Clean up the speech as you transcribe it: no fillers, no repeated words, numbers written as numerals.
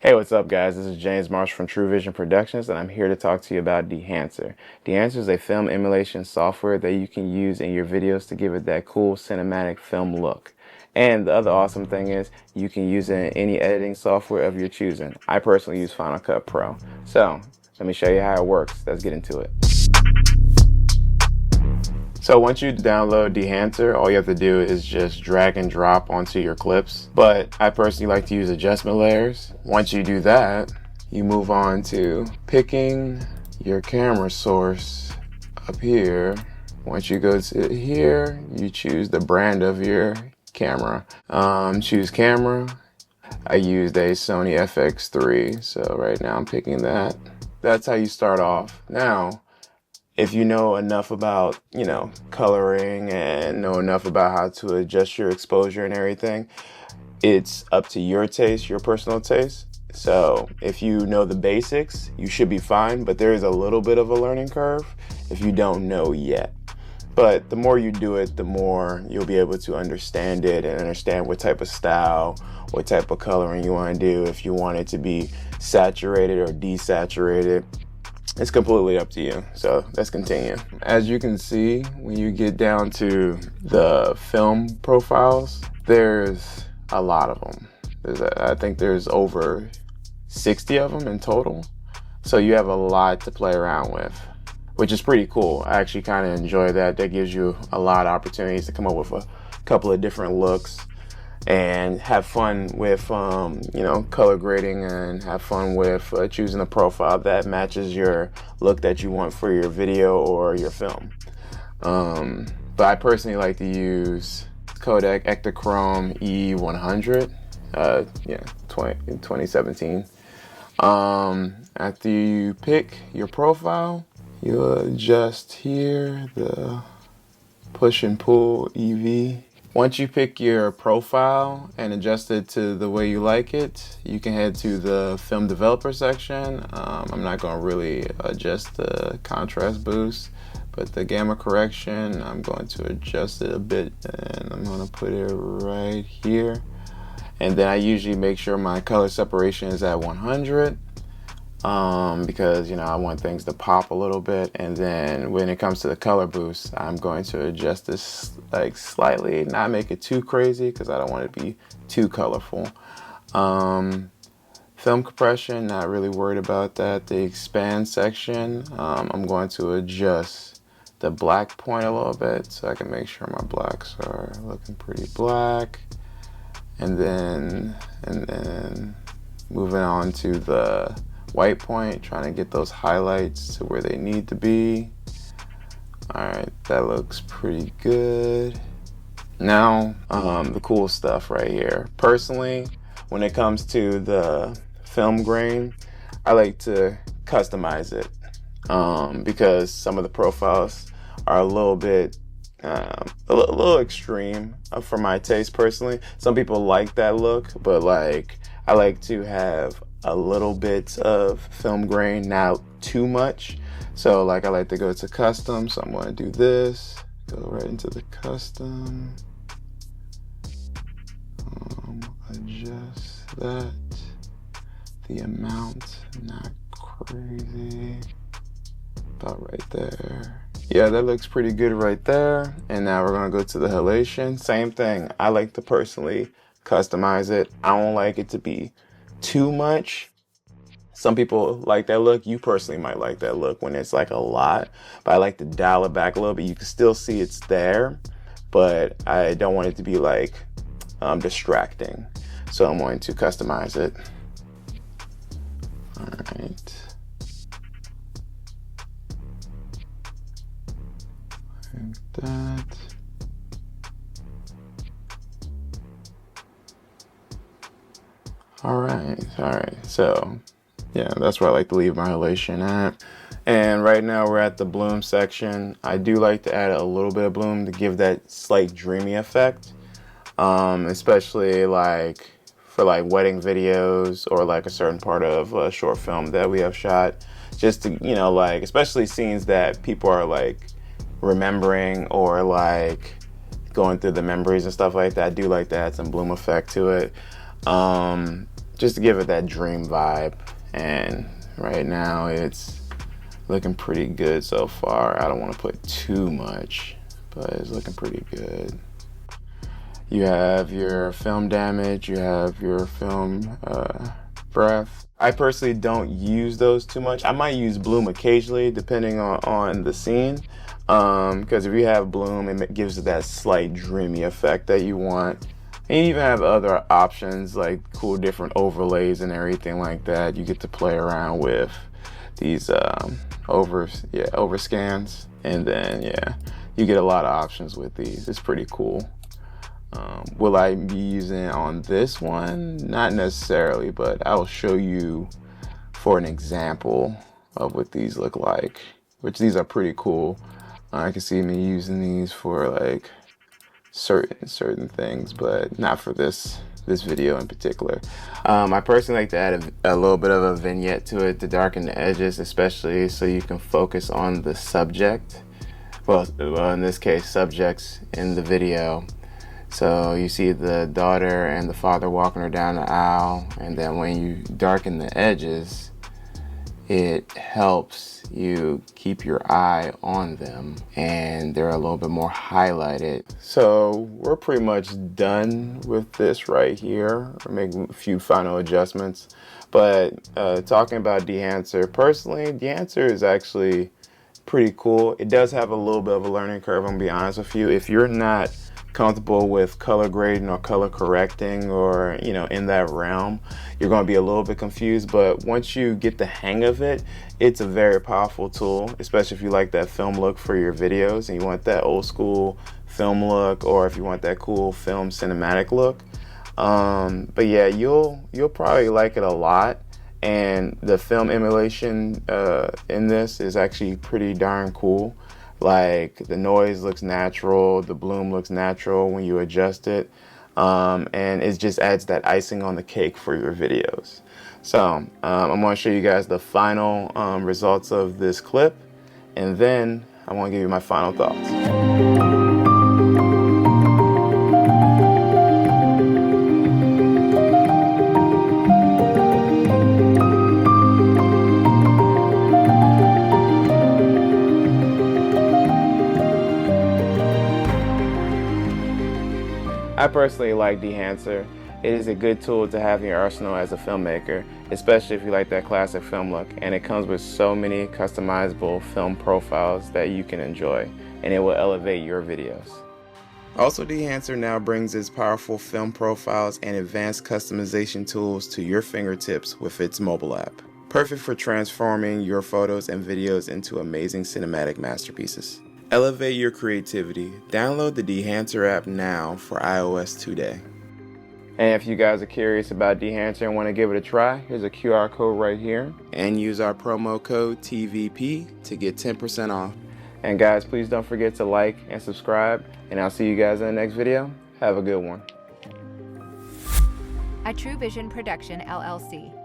Hey, what's up, guys? This is James Marsh from True Vision Productions, and I'm here to talk to you about Dehancer. Dehancer is a film emulation software that you can use in your videos to give it that cool cinematic film look. And the other awesome thing is you can use it in any editing software of your choosing. I personally use Final Cut Pro. So let me show you how it works. Let's get into it. So once you download Dehancer, all you have to do is just drag and drop onto your clips. But I personally like to use adjustment layers. Once you do that, you move on to picking your camera source up here. Once you go to here, you choose the brand of your camera. Choose camera. I used a Sony FX3, so right now I'm picking that. That's how you start off. Now, if you know enough about, coloring and know enough about how to adjust your exposure and everything, it's up to your taste, your personal taste. So if you know the basics, you should be fine, but there is a little bit of a learning curve if you don't know yet. But the more you do it, the more you'll be able to understand it and understand what type of style, what type of coloring you want to do, if you want it to be saturated or desaturated. It's completely up to you. So let's continue. As you can see, when you get down to the film profiles, there's a lot of them. I think there's over 60 of them in total. So you have a lot to play around with, which is pretty cool. I actually kind of enjoy that. That gives you a lot of opportunities to come up with a couple of different looks and have fun with color grading, and have fun with choosing a profile that matches your look that you want for your video or your film. But I personally like to use Kodak Ektachrome E100, 2017. After you pick your profile, you adjust here the push and pull EV. Once you pick your profile and adjust it to the way you like it, you can head to the film developer section. I'm not going to really adjust the contrast boost, but the gamma correction, I'm going to adjust it a bit, and I'm going to put it right here. And then I usually make sure my color separation is at 100. Because I want things to pop a little bit. And then when it comes to the color boost, I'm going to adjust this slightly, not make it too crazy because I don't want it to be too colorful. Film compression, not really worried about that. The expand section, I'm going to adjust the black point a little bit so I can make sure my blacks are looking pretty black. And then moving on to the white point, trying to get those highlights to where they need to be. All right, that looks pretty good. Now, the cool stuff right here. Personally, when it comes to the film grain, I like to customize it because some of the profiles are a little bit a little extreme for my taste personally. Some people like that look, but I like to have a little bit of film grain, not too much. So I like to go to custom, so I'm going to do this, go right into the custom, adjust that, the amount, not crazy, about right there. Yeah, that looks pretty good right there. And now we're going to go to the halation. Same thing. I like to personally customize it. I don't like it to be too much. Some people like that look. You personally might like that look when it's a lot, but I like to dial it back a little bit. You can still see it's there, but I don't want it to be distracting. So I'm going to customize it. All right. Like that. All right. So yeah, that's where I like to leave my halation at. And right now we're at the bloom section. I do like to add a little bit of bloom to give that slight dreamy effect, especially for wedding videos or a certain part of a short film that we have shot, just to especially scenes that people are remembering or going through the memories and stuff like that. I do like to add some bloom effect to it. just to give it that dream vibe. And right now it's looking pretty good so far. I don't want to put too much, but it's looking pretty good. You have your film damage, you have your film breath. I personally don't use those too much. I might use bloom occasionally depending on the scene, because if you have bloom, it gives it that slight dreamy effect that you want. And you even have other options like cool different overlays and everything like that. You get to play around with these overscans, and then you get a lot of options with these. It's pretty cool. Will I be using it on this one? Not necessarily, but I will show you for an example of what these look like, which these are pretty cool. I can see me using these for like certain things, but not for this video in particular. I personally like to add a little bit of a vignette to it to darken the edges, especially so you can focus on the subject. Well, in this case, subjects in the video. So you see the daughter and the father walking her down the aisle, and then when you darken the edges, it helps you keep your eye on them and they're a little bit more highlighted. So we're pretty much done with this right here. We're making a few final adjustments, but talking about Dehancer, personally, Dehancer is actually pretty cool. It does have a little bit of a learning curve, I'm gonna be honest with you. If you're not comfortable with color grading or color correcting, or in that realm, you're going to be a little bit confused. But once you get the hang of it, it's a very powerful tool, especially if you like that film look for your videos and you want that old school film look, or if you want that cool film cinematic look. But yeah, you'll probably like it a lot. And the film emulation in this is actually pretty darn cool. Like, the noise looks natural, the bloom looks natural when you adjust it, and it just adds that icing on the cake for your videos. So I'm going to show you guys the final results of this clip, and then I want to give you my final thoughts. I personally like Dehancer. It is a good tool to have in your arsenal as a filmmaker, especially if you like that classic film look, and it comes with so many customizable film profiles that you can enjoy, and it will elevate your videos. Also, Dehancer now brings its powerful film profiles and advanced customization tools to your fingertips with its mobile app. Perfect for transforming your photos and videos into amazing cinematic masterpieces. Elevate your creativity. Download the Dehancer app now for iOS today. And if you guys are curious about Dehancer and want to give it a try, here's a QR code right here. And use our promo code TVP to get 10% off. And guys, please don't forget to like and subscribe, and I'll see you guys in the next video. Have a good one. A True Vision Production, LLC.